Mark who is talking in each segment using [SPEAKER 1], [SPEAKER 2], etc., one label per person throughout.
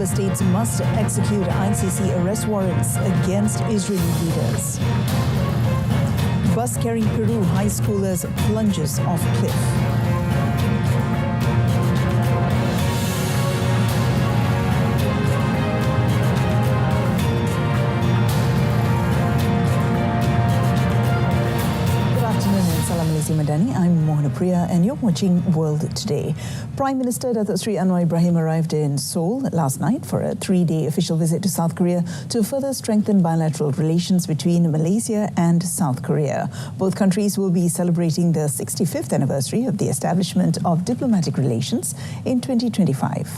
[SPEAKER 1] member states must execute ICC arrest warrants against Israeli leaders. Bus carrying Peru high schoolers plunges off cliff. Madani. I'm Mohana Priya and you're watching World Today. Prime Minister Datuk Seri Anwar Ibrahim arrived in Seoul last night for a 3-day official visit to South Korea to further strengthen bilateral relations between Malaysia and South Korea. Both countries will be celebrating the 65th anniversary of the establishment of diplomatic relations in 2025.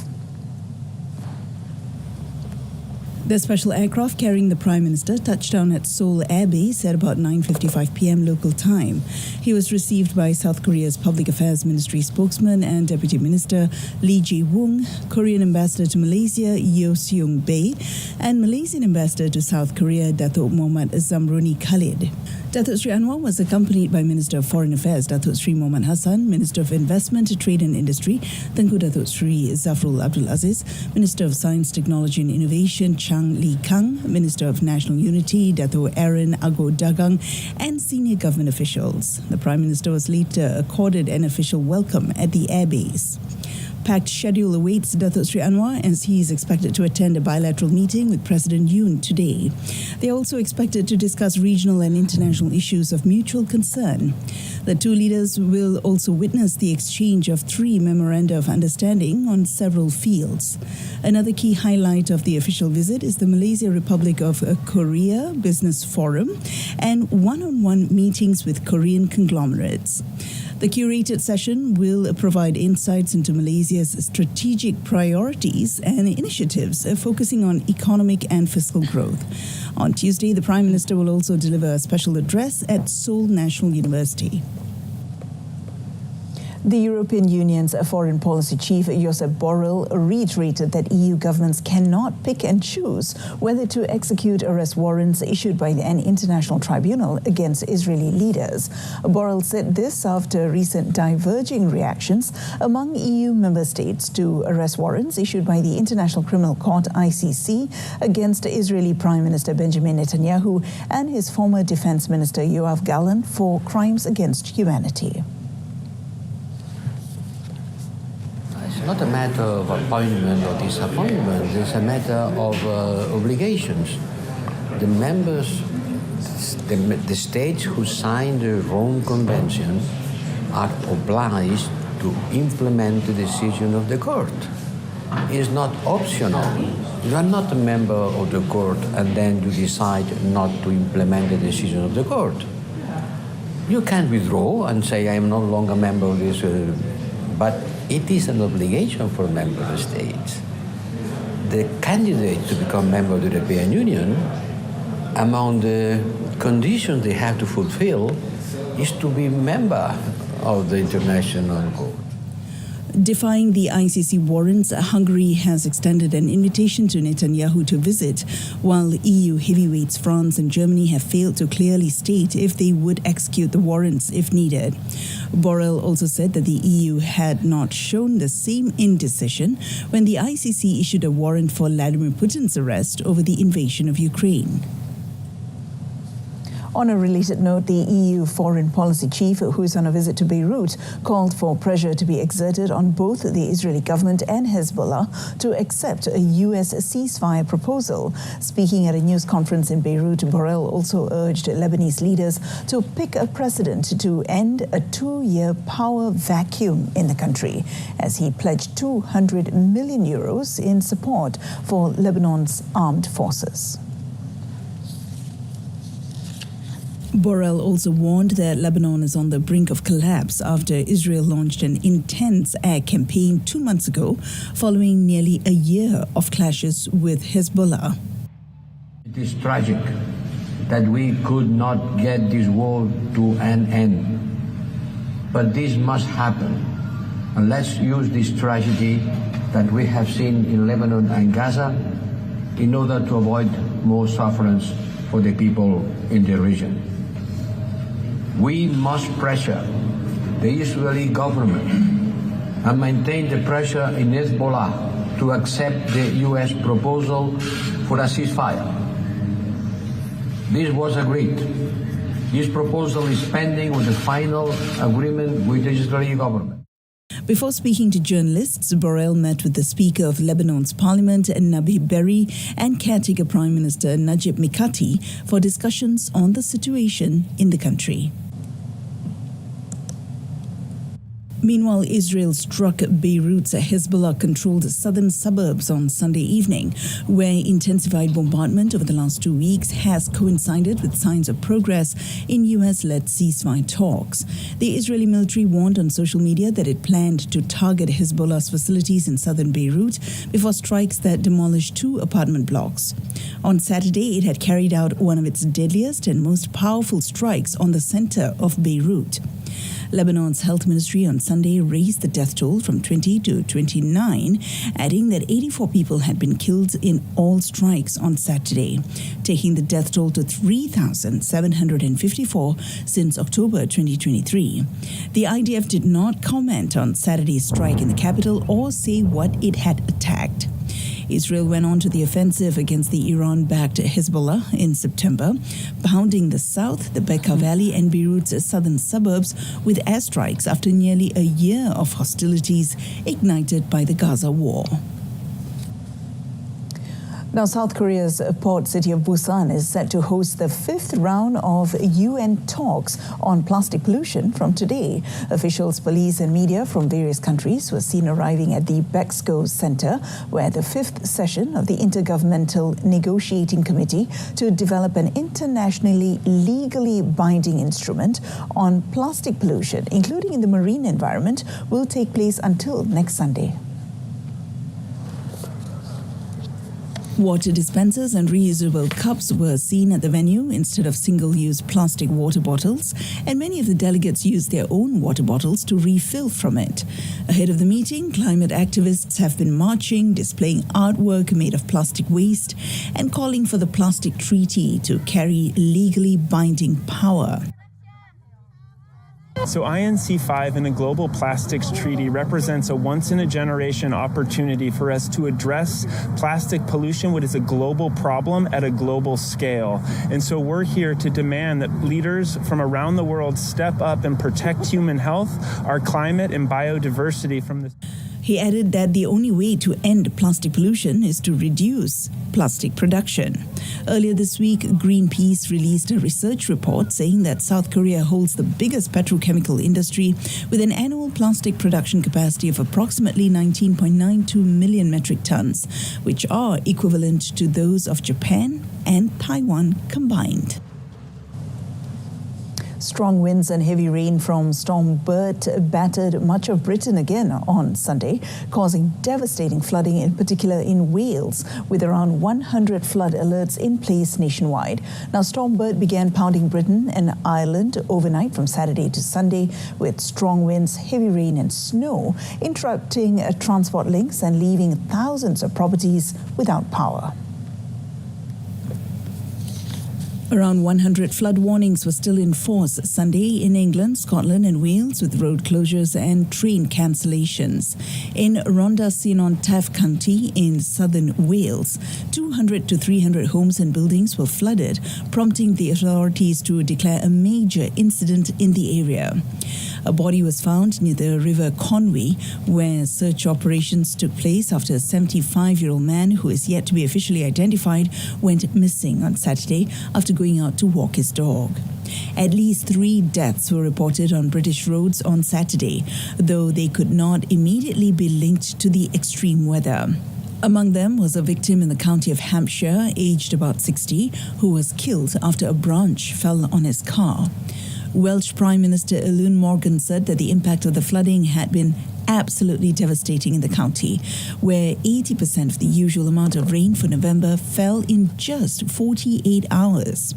[SPEAKER 1] The special aircraft carrying the Prime Minister touched down at Seoul Air Base at about 9:55 p.m. local time. He was received by South Korea's Public Affairs Ministry spokesman and Deputy Minister Lee Jae-woong, Korean Ambassador to Malaysia Yeo Seung-bae, and Malaysian Ambassador to South Korea Datuk Muhammad Zamroni Khalid. Datuk Seri Anwar was accompanied by Minister of Foreign Affairs Datuk Seri Mohammad Hassan, Minister of Investment, Trade and Industry Tengku Datuk Seri Zafrul Abdul Aziz, Minister of Science, Technology and Innovation Chang Lee Kang, Minister of National Unity Datuk Aaron Ago Dagang, and senior government officials. The Prime Minister was later accorded an official welcome at the airbase. Packed schedule awaits Datuk Seri Anwar as he is expected to attend a bilateral meeting with President Yoon today. They are also expected to discuss regional and international issues of mutual concern. The two leaders will also witness the exchange of 3 memoranda of understanding on several fields. Another key highlight of the official visit is the Malaysia Republic of Korea Business Forum and one-on-one meetings with Korean conglomerates. The curated session will provide insights into Malaysia's strategic priorities and initiatives focusing on economic and fiscal growth. On Tuesday, the Prime Minister will also deliver a special address at Seoul National University. The European Union's Foreign Policy Chief, Josep Borrell, reiterated that EU governments cannot pick and choose whether to execute arrest warrants issued by an international tribunal against Israeli leaders. Borrell said this after recent diverging reactions among EU member states to arrest warrants issued by the International Criminal Court, ICC, against Israeli Prime Minister Benjamin Netanyahu and his former Defense Minister Yoav Gallant for crimes against humanity.
[SPEAKER 2] It's not a matter of appointment or disappointment, it's a matter of obligations. The members, the states who signed the Rome Convention are obliged to implement the decision of the court. It's not optional. You are not a member of the court and then you decide not to implement the decision of the court. You can withdraw and say, I am no longer a member of this, but it is an obligation for member states. The candidate to become member of the European Union, among the conditions they have to fulfill, is to be member of the International Court.
[SPEAKER 1] Defying the ICC warrants, Hungary has extended an invitation to Netanyahu to visit, while EU heavyweights France and Germany have failed to clearly state if they would execute the warrants if needed. Borrell also said that the EU had not shown the same indecision when the ICC issued a warrant for Vladimir Putin's arrest over the invasion of Ukraine. On a related note, the EU Foreign Policy Chief, who is on a visit to Beirut, called for pressure to be exerted on both the Israeli government and Hezbollah to accept a U.S. ceasefire proposal. Speaking at a news conference in Beirut, Borrell also urged Lebanese leaders to pick a precedent to end a 2-year power vacuum in the country, as he pledged 200 million euros in support for Lebanon's armed forces. Borrell also warned that Lebanon is on the brink of collapse after Israel launched an intense air campaign 2 months ago, following nearly a year of clashes with Hezbollah.
[SPEAKER 3] It is tragic that we could not get this war to an end. But this must happen. And let's use this tragedy that we have seen in Lebanon and Gaza in order to avoid more sufferance for the people in the region. We must pressure the Israeli government and maintain the pressure in Hezbollah to accept the US proposal for a ceasefire. This was agreed. This proposal is pending with the final agreement with the Israeli government.
[SPEAKER 1] Before speaking to journalists, Borrell met with the Speaker of Lebanon's Parliament, Nabi Berri, and caretaker Prime Minister Najib Mikati for discussions on the situation in the country. Meanwhile, Israel struck Beirut's Hezbollah-controlled southern suburbs on Sunday evening, where intensified bombardment over the last 2 weeks has coincided with signs of progress in US-led ceasefire talks. The Israeli military warned on social media that it planned to target Hezbollah's facilities in southern Beirut before strikes that demolished 2 apartment blocks. On Saturday, it had carried out one of its deadliest and most powerful strikes on the center of Beirut. Lebanon's health ministry on Sunday raised the death toll from 20 to 29, adding that 84 people had been killed in all strikes on Saturday, taking the death toll to 3,754 since October 2023. The IDF did not comment on Saturday's strike in the capital or say what it had attacked. Israel went on to the offensive against the Iran-backed Hezbollah in September, pounding the south, the Bekaa Valley and Beirut's southern suburbs with airstrikes after nearly a year of hostilities ignited by the Gaza war. Now, South Korea's port city of Busan is set to host the 5th round of UN talks on plastic pollution from today. Officials, police and media from various countries were seen arriving at the Bexco Center, where the 5th session of the Intergovernmental Negotiating Committee to develop an internationally legally binding instrument on plastic pollution, including in the marine environment, will take place until next Sunday. Water dispensers and reusable cups were seen at the venue instead of single-use plastic water bottles, and many of the delegates used their own water bottles to refill from it. Ahead of the meeting, climate activists have been marching, displaying artwork made of plastic waste, and calling for the plastic treaty to carry legally binding power.
[SPEAKER 4] So INC5 and the Global Plastics Treaty represents a once-in-a-generation opportunity for us to address plastic pollution, what is a global problem at a global scale. And so we're here to demand that leaders from around the world step up and protect human health, our climate, and biodiversity from this.
[SPEAKER 1] He added that the only way to end plastic pollution is to reduce plastic production. Earlier this week, Greenpeace released a research report saying that South Korea holds the biggest petrochemical industry with an annual plastic production capacity of approximately 19.92 million metric tons, which are equivalent to those of Japan and Taiwan combined. Strong winds and heavy rain from Storm Bert battered much of Britain again on Sunday, causing devastating flooding, in particular in Wales, with around 100 flood alerts in place nationwide. Now, Storm Bert began pounding Britain and Ireland overnight from Saturday to Sunday, with strong winds, heavy rain and snow, interrupting transport links and leaving thousands of properties without power. Around 100 flood warnings were still in force Sunday in England, Scotland and Wales, with road closures and train cancellations. In Rhondda-Cynon-Taf County in southern Wales, 200 to 300 homes and buildings were flooded, prompting the authorities to declare a major incident in the area. A body was found near the River Conway, where search operations took place after a 75-year-old man who is yet to be officially identified went missing on Saturday after going out to walk his dog. At least 3 deaths were reported on British roads on Saturday, though they could not immediately be linked to the extreme weather. Among them was a victim in the county of Hampshire, aged about 60, who was killed after a branch fell on his car. Welsh Prime Minister Eluned Morgan said that the impact of the flooding had been absolutely devastating in the county, where 80% of the usual amount of rain for November fell in just 48 hours.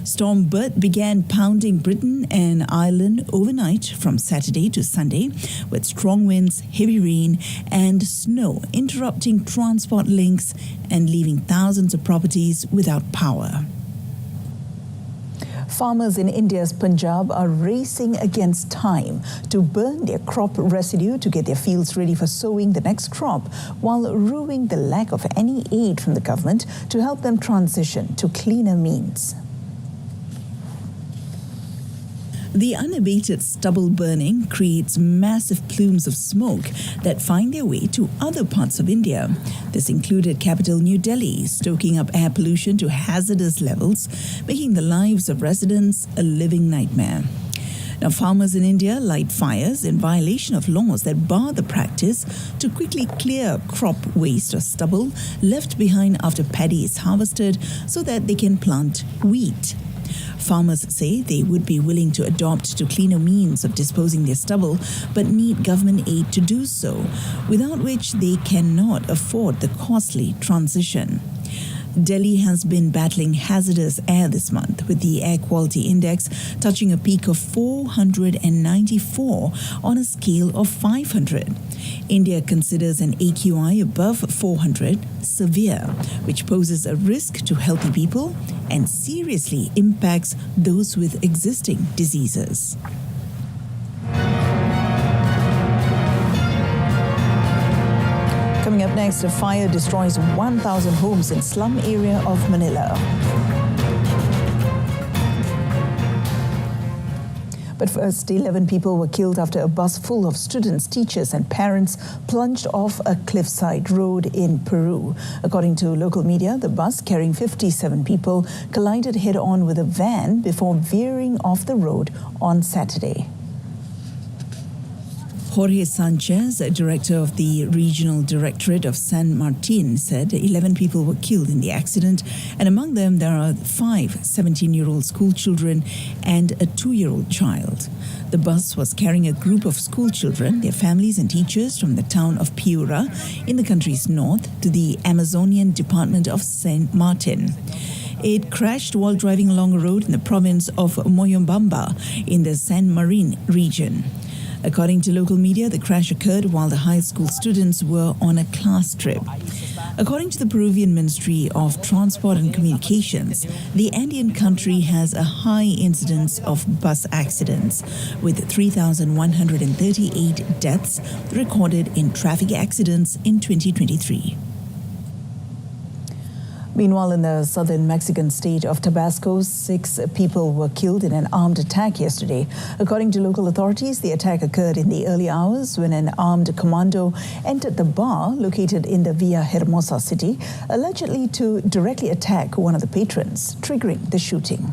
[SPEAKER 1] Storm Bert began pounding Britain and Ireland overnight from Saturday to Sunday, with strong winds, heavy rain and snow interrupting transport links and leaving thousands of properties without power. Farmers in India's Punjab are racing against time to burn their crop residue to get their fields ready for sowing the next crop, while rueing the lack of any aid from the government to help them transition to cleaner means. The unabated stubble burning creates massive plumes of smoke that find their way to other parts of India. This included capital New Delhi, stoking up air pollution to hazardous levels, making the lives of residents a living nightmare. Now, farmers in India light fires in violation of laws that bar the practice to quickly clear crop waste or stubble left behind after paddy is harvested so that they can plant wheat. Farmers say they would be willing to adopt to cleaner means of disposing their stubble, but need government aid to do so, without which they cannot afford the costly transition. Delhi has been battling hazardous air this month, with the air quality index touching a peak of 494 on a scale of 500. India considers an AQI above 400 severe, which poses a risk to healthy people and seriously impacts those with existing diseases. Coming up next, a fire destroys 1,000 homes in slum area of Manila. But first, 11 people were killed after a bus full of students, teachers and parents plunged off a cliffside road in Peru. According to local media, the bus carrying 57 people collided head-on with a van before veering off the road on Saturday. Jorge Sanchez, director of the Regional Directorate of San Martin, said 11 people were killed in the accident, and among them there are 5 17-year-old school children and a 2-year-old child. The bus was carrying a group of school children, their families and teachers from the town of Piura in the country's north to the Amazonian department of Saint Martin. It crashed while driving along a road in the province of Moyobamba in the San Martin region. According to local media, the crash occurred while the high school students were on a class trip. According to the Peruvian Ministry of Transport and Communications, the Andean country has a high incidence of bus accidents, with 3,138 deaths recorded in traffic accidents in 2023. Meanwhile, in the southern Mexican state of Tabasco, 6 people were killed in an armed attack yesterday. According to local authorities, the attack occurred in the early hours when an armed commando entered the bar located in the Villahermosa city, allegedly to directly attack one of the patrons, triggering the shooting.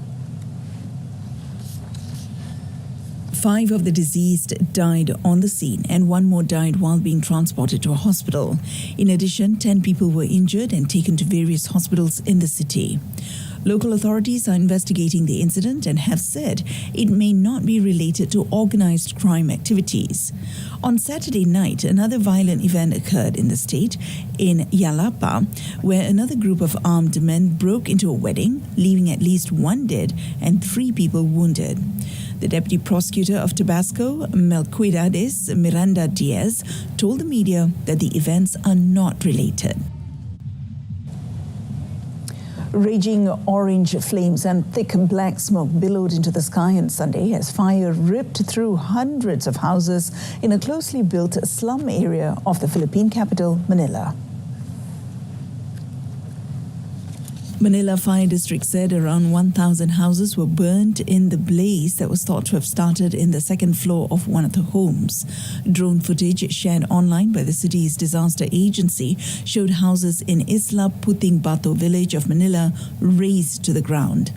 [SPEAKER 1] 5 of the deceased died on the scene and 1 more died while being transported to a hospital. In addition, 10 people were injured and taken to various hospitals in the city. Local authorities are investigating the incident and have said it may not be related to organized crime activities. On Saturday night, another violent event occurred in the state, in Yalapa, where another group of armed men broke into a wedding, leaving at least 1 dead and 3 people wounded. The deputy prosecutor of Tabasco, Melquiades Miranda Diaz, told the media that the events are not related. Raging orange flames and thick black smoke billowed into the sky on Sunday as fire ripped through hundreds of houses in a closely built slum area of the Philippine capital, Manila. Manila Fire District said around 1,000 houses were burnt in the blaze that was thought to have started in the second floor of one of the homes. Drone footage shared online by the city's disaster agency showed houses in Isla Puting Bato village of Manila razed to the ground.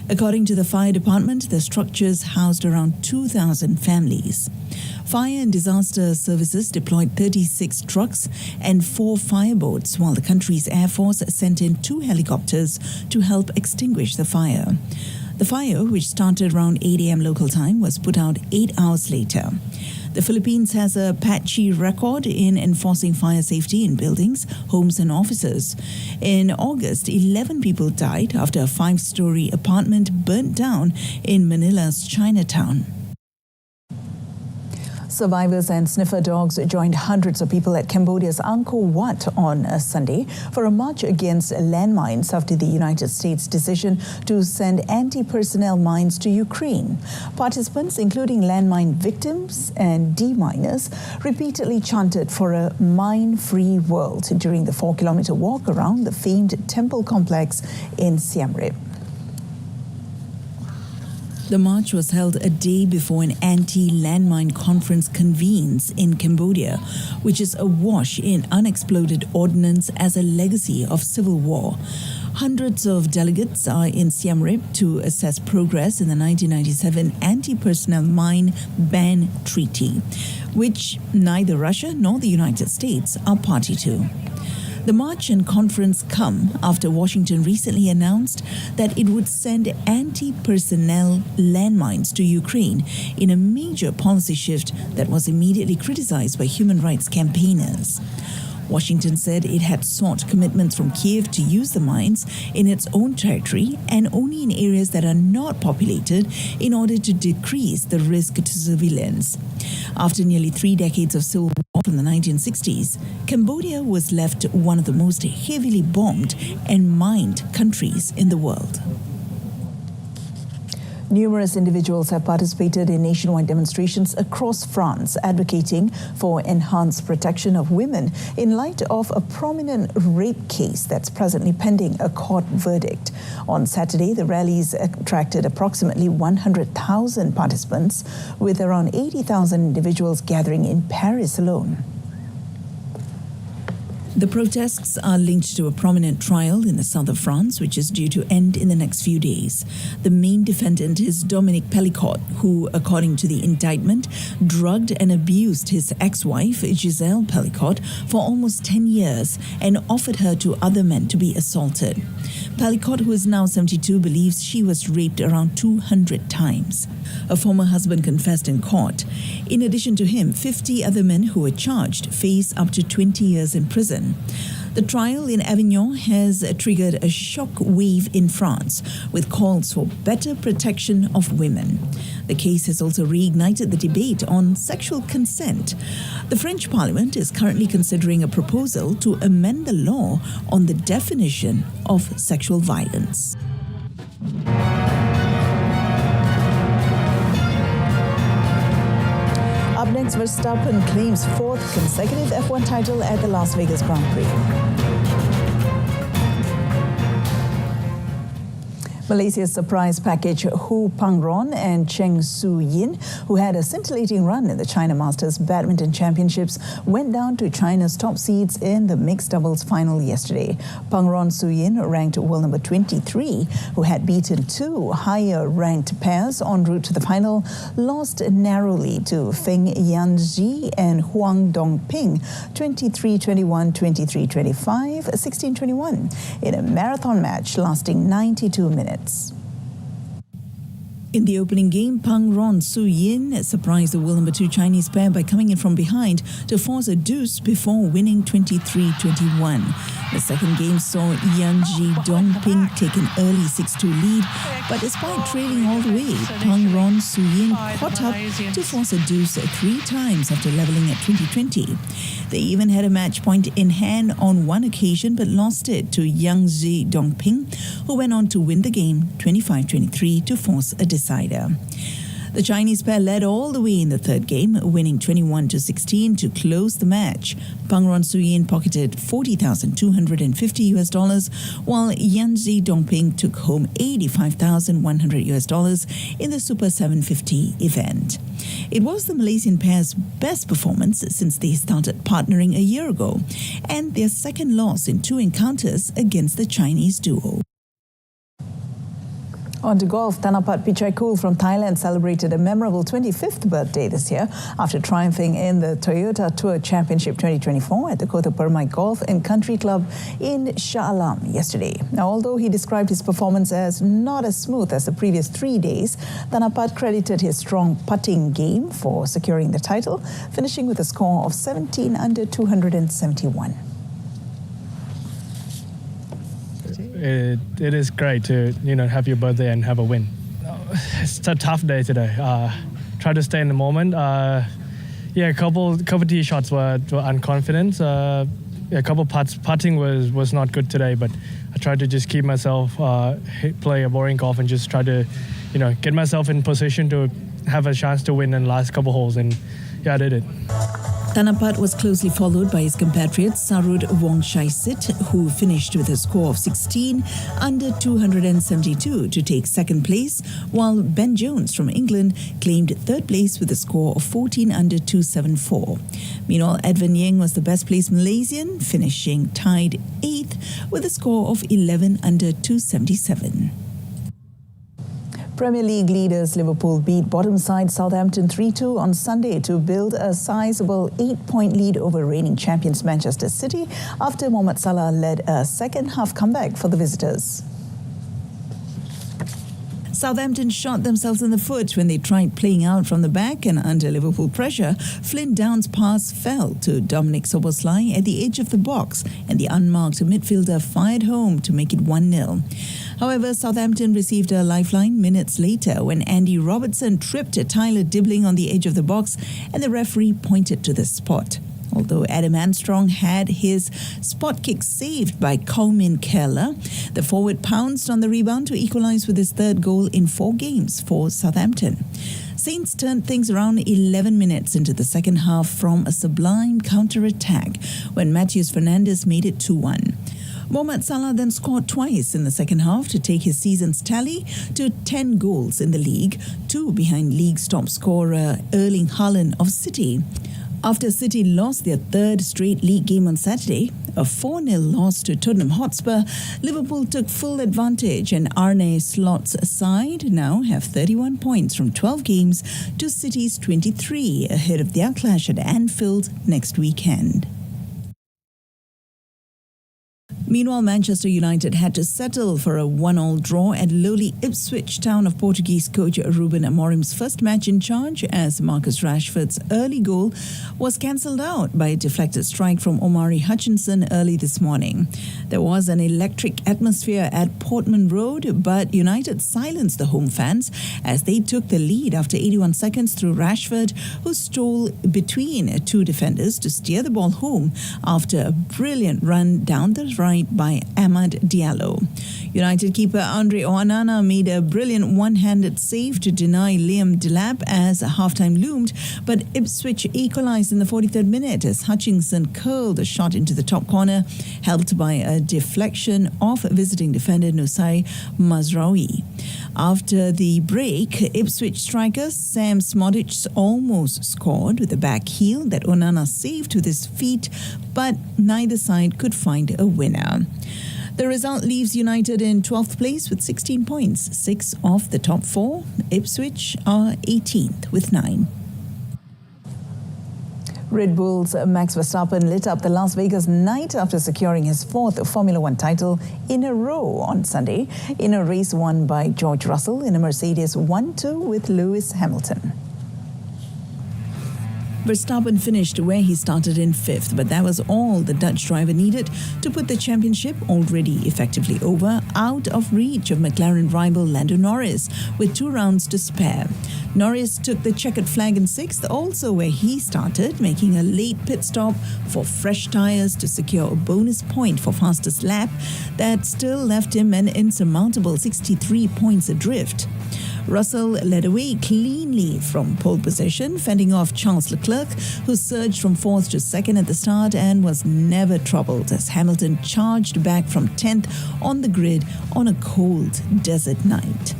[SPEAKER 1] According to the fire department, the structures housed around 2,000 families. Fire and disaster services deployed 36 trucks and 4 fireboats, while the country's Air Force sent in 2 helicopters to help extinguish the fire. The fire, which started around 8 a.m. local time, was put out 8 hours later. The Philippines has a patchy record in enforcing fire safety in buildings, homes and offices. In August, 11 people died after a 5-story apartment burnt down in Manila's Chinatown. Survivors and sniffer dogs joined hundreds of people at Cambodia's Angkor Wat on Sunday for a march against landmines after the United States' decision to send anti-personnel mines to Ukraine. Participants, including landmine victims and deminers, repeatedly chanted for a mine-free world during the 4-kilometer walk around the famed temple complex in Siem Reap. The march was held a day before an anti-landmine conference convenes in Cambodia, which is awash in unexploded ordnance as a legacy of civil war. Hundreds of delegates are in Siem Reap to assess progress in the 1997 anti-personnel mine ban treaty, which neither Russia nor the United States are party to. The march and conference come after Washington recently announced that it would send anti-personnel landmines to Ukraine in a major policy shift that was immediately criticized by human rights campaigners. Washington said it had sought commitments from Kiev to use the mines in its own territory and only in areas that are not populated in order to decrease the risk to civilians. After nearly 3 decades of civil war from the 1960s, Cambodia was left one of the most heavily bombed and mined countries in the world. Numerous individuals have participated in nationwide demonstrations across France advocating for enhanced protection of women in light of a prominent rape case that's presently pending a court verdict. On Saturday, the rallies attracted approximately 100,000 participants, with around 80,000 individuals gathering in Paris alone. The protests are linked to a prominent trial in the south of France, which is due to end in the next few days. The main defendant is Dominique Pellicot, who, according to the indictment, drugged and abused his ex-wife, Giselle Pellicot, for almost 10 years and offered her to other men to be assaulted. Pellicot, who is now 72, believes she was raped around 200 times. A former husband confessed in court. In addition to him, 50 other men who were charged face up to 20 years in prison. The trial in Avignon has triggered a shock wave in France, with calls for better protection of women. The case has also reignited the debate on sexual consent. The French Parliament is currently considering a proposal to amend the law on the definition of sexual violence. Up next, Verstappen claims 4th consecutive F1 title at the Las Vegas Grand Prix. Malaysia's surprise package Hu Pangron and Cheng Su-yin, who had a scintillating run in the China Masters Badminton Championships, went down to China's top seeds in the mixed doubles final yesterday. Pangron Su-yin, ranked world number 23, who had beaten 2 higher-ranked pairs en route to the final, lost narrowly to Feng Yanzhi and Huang Dongping, 23-21, 23-25, 16-21, in a marathon match lasting 92 minutes. In the opening game, Pangron Su-yin surprised the world number 2 Chinese pair by coming in from behind to force a deuce before winning 23-21. The second game saw Yanzhi Dongping take an early 6-2 lead, but despite trailing all the way, Pangron Su-yin caught up to force a deuce 3 times after leveling at 20-20. They even had a match point in hand on one occasion but lost it to Yanzhi Dongping, who went on to win the game 25-23 to force a decider. The Chinese pair led all the way in the third game, winning 21-16 to close the match. Pangron Su-yin pocketed $40,250, while Yanzhi Dongping took home $85,100 in the Super 750 event. It was the Malaysian pair's best performance since they started partnering a year ago, and their second loss in 2 encounters against the Chinese duo. On to golf, Thanapat Pichaikul from Thailand celebrated a memorable 25th birthday this year after triumphing in the Toyota Tour Championship 2024 at the Kota Permai Golf and Country Club in Shah Alam yesterday. Now, although he described his performance as not as smooth as the previous 3 days, Thanapat credited his strong putting game for securing the title, finishing with a score of 17 under 271.
[SPEAKER 5] It is great to have your birthday and have a win. It's a tough day today. Try to stay in the moment. Yeah, a couple tee shots were unconfident. A couple putting was not good today, but I tried to just keep myself play a boring golf and just try to, get myself in position to have a chance to win in the last couple holes, and yeah, I did it.
[SPEAKER 1] Tanapat was closely followed by his compatriot Sarud Wongchaisit, who finished with a score of 16 under 272 to take second place, while Ben Jones from England claimed third place with a score of 14 under 274. Meanwhile, Edwin Yeng was the best placed Malaysian, finishing tied 8th with a score of 11 under 277. Premier League leaders Liverpool beat bottom side Southampton 3-2 on Sunday to build a sizable 8-point lead over reigning champions Manchester City after Mohamed Salah led a second-half comeback for the visitors. Southampton shot themselves in the foot when they tried playing out from the back, and under Liverpool pressure, Flynn Down's pass fell to Dominic Szoboszlai at the edge of the box, and the unmarked midfielder fired home to make it 1-0. However, Southampton received a lifeline minutes later when Andy Robertson tripped Tyler Dibbling on the edge of the box, and the referee pointed to the spot. Although Adam Armstrong had his spot kick saved by Kaumin Kerala, the forward pounced on the rebound to equalise with his third goal in 4 games for Southampton. Saints turned things around 11 minutes into the second half from a sublime counter-attack when Matheus Fernandes made it 2-1. Mohamed Salah then scored twice in the second half to take his season's tally to 10 goals in the league, 2 behind league's top scorer Erling Haaland of City. After City lost their third straight league game on Saturday, a 4-0 loss to Tottenham Hotspur, Liverpool took full advantage, and Arne Slot's side now have 31 points from 12 games to City's 23 ahead of their clash at Anfield next weekend. Meanwhile, Manchester United had to settle for a 1-1 draw at lowly Ipswich Town of Portuguese coach Ruben Amorim's first match in charge, as Marcus Rashford's early goal was cancelled out by a deflected strike from Omari Hutchinson early this morning. There was an electric atmosphere at Portman Road, but United silenced the home fans as they took the lead after 81 seconds through Rashford, who stole between 2 defenders to steer the ball home after a brilliant run down the right by Amad Diallo. United keeper Andre Onana made a brilliant one-handed save to deny Liam Delap as halftime loomed, but Ipswich equalised in the 43rd minute as Hutchinson curled a shot into the top corner, helped by a deflection of visiting defender Nusai Mazraoui. After the break, Ipswich striker Sam Smodic almost scored with a back heel that Onana saved with his feet, but neither side could find a winner. The result leaves United in 12th place with 16 points, 6 off the top 4. Ipswich are 18th with 9. Red Bull's Max Verstappen lit up the Las Vegas night after securing his 4th Formula One title in a row on Sunday in a race won by George Russell in a Mercedes 1-2 with Lewis Hamilton. Verstappen finished where he started in 5th, but that was all the Dutch driver needed to put the championship, already effectively over, out of reach of McLaren rival Lando Norris, with 2 rounds to spare. Norris took the checkered flag in 6th, also where he started, making a late pit stop for fresh tyres to secure a bonus point for fastest lap that still left him an insurmountable 63 points adrift. Russell led away cleanly from pole position, fending off Charles Leclerc, who surged from 4th to 2nd at the start and was never troubled as Hamilton charged back from 10th on the grid on a cold desert night.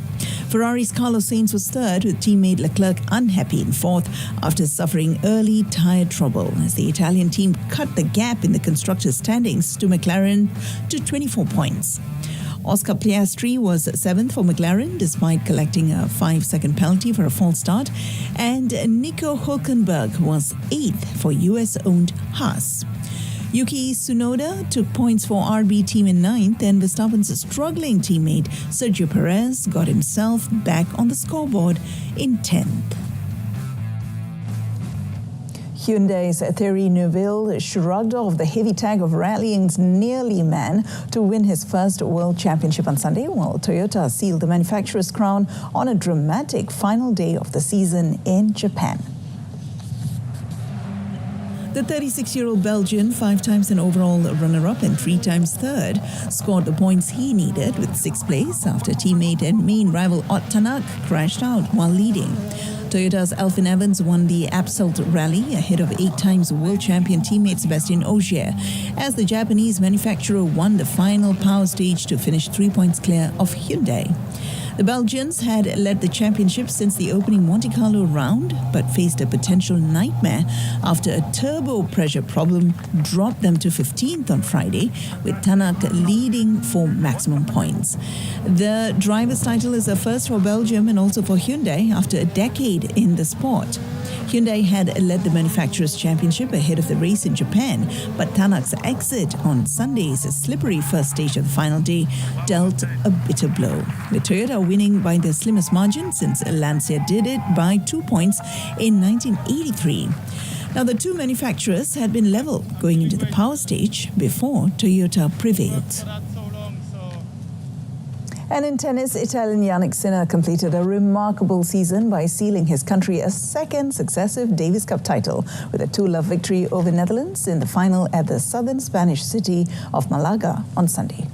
[SPEAKER 1] Ferrari's Carlos Sainz was 3rd, with teammate Leclerc unhappy in 4th after suffering early tyre trouble as the Italian team cut the gap in the constructors' standings to McLaren to 24 points. Oscar Piastri was 7th for McLaren despite collecting a 5-second penalty for a false start, and Nico Hülkenberg was 8th for US-owned Haas. Yuki Tsunoda took points for RB team in 9th, and Verstappen's struggling teammate Sergio Perez got himself back on the scoreboard in 10th. Hyundai's Thierry Neuville shrugged off the heavy tag of rallying's nearly man to win his first World Championship on Sunday, while Toyota sealed the manufacturer's crown on a dramatic final day of the season in Japan. The 36-year-old Belgian, 5 times an overall runner-up and 3 times third, scored the points he needed with 6th place after teammate and main rival Ott Tanak crashed out while leading. Toyota's Alfyn Evans won the Absolute Rally ahead of 8 times world champion teammate Sebastian Ogier, as the Japanese manufacturer won the final power stage to finish 3 points clear of Hyundai. The Belgians had led the championship since the opening Monte Carlo round, but faced a potential nightmare after a turbo pressure problem dropped them to 15th on Friday, with Tanak leading for maximum points. The driver's title is a first for Belgium and also for Hyundai after a decade in the sport. Hyundai had led the manufacturers' championship ahead of the race in Japan, but Tanak's exit on Sunday's slippery first stage of the final day dealt a bitter blow, with Toyota winning by the slimmest margin since Lancia did it by 2 points in 1983. Now, the two manufacturers had been level going into the power stage before Toyota prevailed. And in tennis, Italian Yannick Sinner completed a remarkable season by sealing his country a second successive Davis Cup title with a 2-love victory over Netherlands in the final at the southern Spanish city of Malaga on Sunday.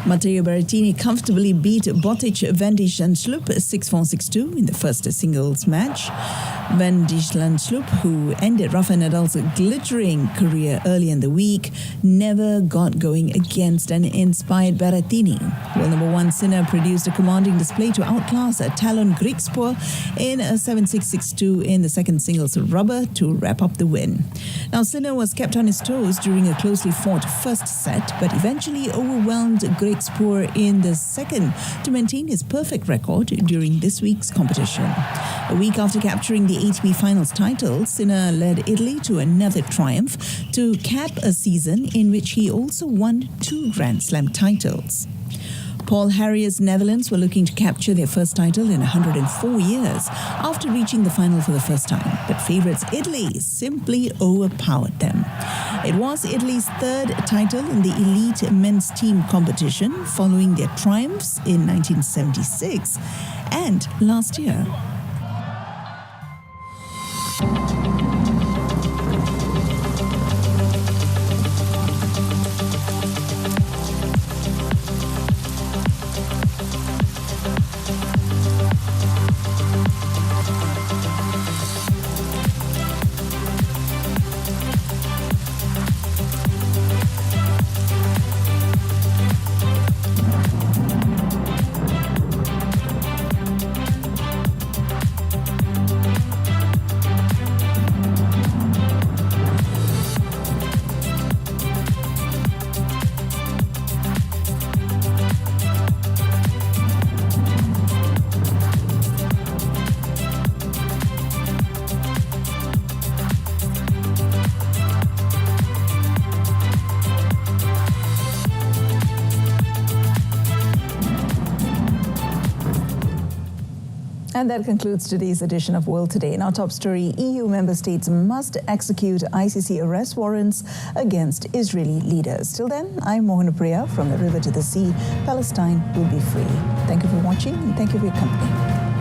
[SPEAKER 1] Matteo Berrettini comfortably beat Botic van Dijsselbloem 6-4, 6-2 in the first singles match. Van Dijsselbloem, who ended Rafa Nadal's glittering career early in the week, never got going against an inspired Berrettini. World number 1 Sinner produced a commanding display to outclass Talon Griekspoor in a 7-6, 6-2 in the second singles rubber to wrap up the win. Now, Sinner was kept on his toes during a closely fought first set, but eventually overwhelmed Griekspoor in the second to maintain his perfect record during this week's competition. A week after capturing the ATP Finals title, Sinner led Italy to another triumph to cap a season in which he also won 2 Grand Slam titles. Paul Harrier's Netherlands were looking to capture their first title in 104 years after reaching the final for the first time, but favourites Italy simply overpowered them. It was Italy's 3rd title in the elite men's team competition, following their triumphs in 1976 and last year. And that concludes today's edition of World Today. In our top story, EU member states must execute ICC arrest warrants against Israeli leaders. Till then, I'm Mohana Priya from the river to the sea. Palestine will be free. Thank you for watching and thank you for your company.